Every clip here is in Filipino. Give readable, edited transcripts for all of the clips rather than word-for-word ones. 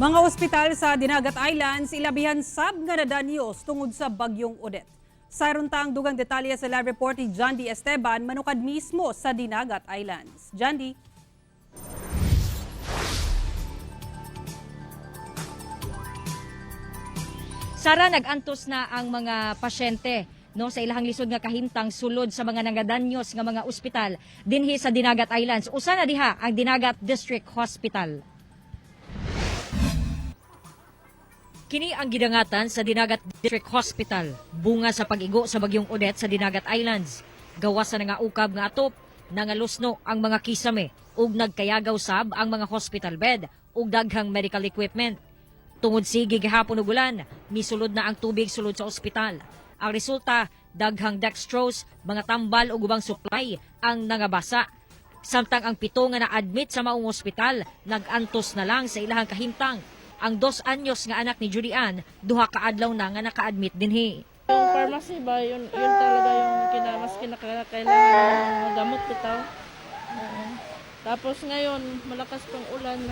Mga ospital sa Dinagat Islands ilabihan sab nga nadanyos tungod sa Bagyong Odette. Sayron tang dugang detalye sa live report ni John D. Esteban manukad mismo sa Dinagat Islands. John D. Sara, nag-antos na ang mga pasyente no sa ilahang lisod nga kahimtang sulod sa mga nangadanyos nga mga ospital dinhi sa Dinagat Islands. Usa na diha ang Dinagat District Hospital. Kini ang gidangatan sa Dinagat District Hospital, bunga sa pag-igo sa Bagyong Odette sa Dinagat Islands. Gawas sa nga ukab nga atop, nangalusno ang mga kisame ug nagkayagaw sab ang mga hospital bed ug daghang medical equipment. Tungod sige gihapon ug ulan, misulod na ang tubig sulod sa ospital. Ang resulta, daghang dextrose, mga tambal ug ubang supply ang nangabasa. Samtang ang 7 nga na-admit sa maong ospital, nag-antos na lang sa ilahang kahimtang. Ang 2 anyos nga anak ni Julian, 2 kaadlaw na nga naka-admit dinhi. Yung pharmacy ba, yun talaga yung mas kinakailangan ng gamot bitaw. Tapos ngayon, malakas pang ulan.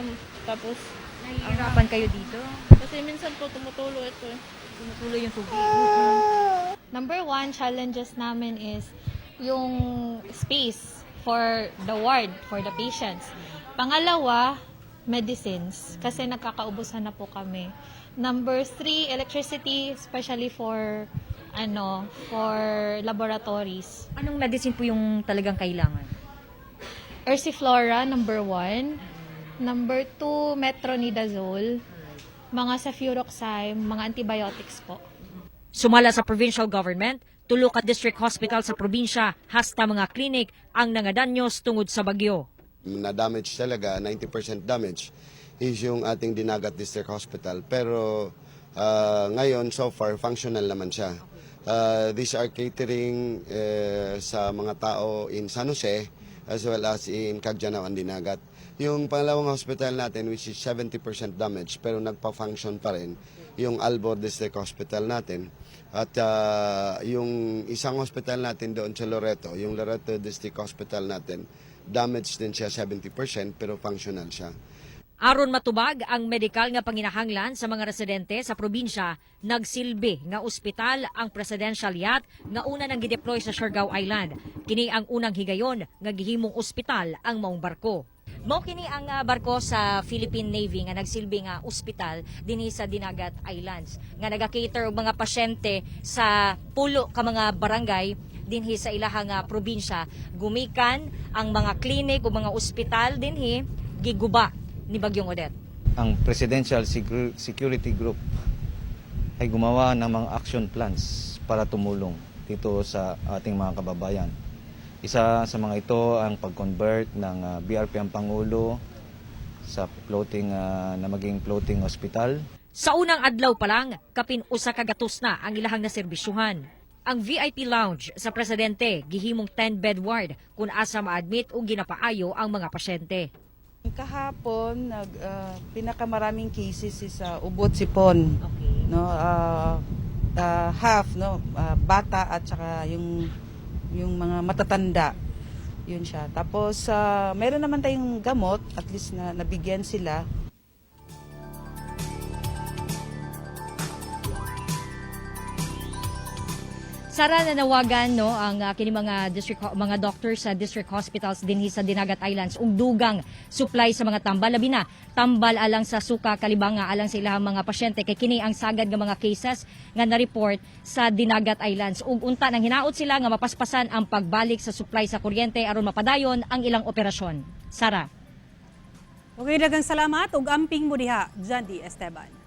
Tapos, Nahihirapan kayo dito? kasi minsan po tumutulo ito eh. Tumutuloy yung tubig. Number 1 challenges namin is yung space for the ward, for the patients. Pangalawa, medicines, kasi nagkakaubusan na po kami. Number 3, electricity, especially for laboratories. Anong medicine po yung talagang kailangan? Ursiflora, number 1. Number 2, metronidazole. Mga cefuroxime, mga antibiotics po. Sumala sa provincial government, 3 ka district hospital sa probinsya, hasta mga clinic ang nangadanyos tungod sa bagyo. Na-damage talaga, 90% damage is yung ating Dinagat District Hospital. Pero ngayon, so far, functional naman siya. These are catering sa mga tao in San Jose as well as in Cagdianao and Dinagat. Yung pangalawang hospital natin, which is 70% damage, pero nagpa-function pa rin, yung Albor District Hospital natin. At yung isang hospital natin doon sa Loreto, yung Loreto District Hospital natin, damage din siya 70% pero functional siya. Aron matubag ang medikal nga panginahanglan sa mga residente sa probinsya, nagsilbi nga ospital ang presidential yacht nga una nang gideploy sa Siargao Island. Kini ang unang higayon nga gihimong ospital ang maong barko. Mao kini ang barko sa Philippine Navy nga nagsilbi nga ospital dinhi sa Dinagat Islands nga naga-cater og mga pasyente sa pulo ka mga barangay dinhi sa ilahang probinsya. Gumikan ang mga klinik o mga ospital dinhi Giguba ni Bagyong Odette. Ang Presidential Security Group ay gumawa ng mga action plans para tumulong dito sa ating mga kababayan. Isa sa mga ito ang pag-convert ng BRP Ang Pangulo sa floating na maging floating hospital. Sa unang adlaw pa lang, kapin usa ka gatos na ang ilahang naserbisyuhan. Ang VIP lounge sa presidente gihimong 10-bed ward kung asa ma-admit o ginapaayo ang mga pasyente. Kahapon pinakamaraming cases is ubot sipon. Okay. No, half bata at saka yung mga matatanda. Yun siya. Tapos meron naman tayong gamot, at least na nabigyan sila. Sara, nanawagan ang kini mga doctors sa district hospitals dinhi sa Dinagat Islands ug dugang supply sa mga tambal, labi na tambal alang sa suka kalibanga alang sa ilahang mga pasyente kay kini ang sagad nga mga cases nga na-report sa Dinagat Islands ug unta nang hinaot sila nga mapaspasan ang pagbalik sa supply sa kuryente aron mapadayon ang ilang operasyon. Sara. Okay, daghang salamat ug amping mo diha, John D. Esteban.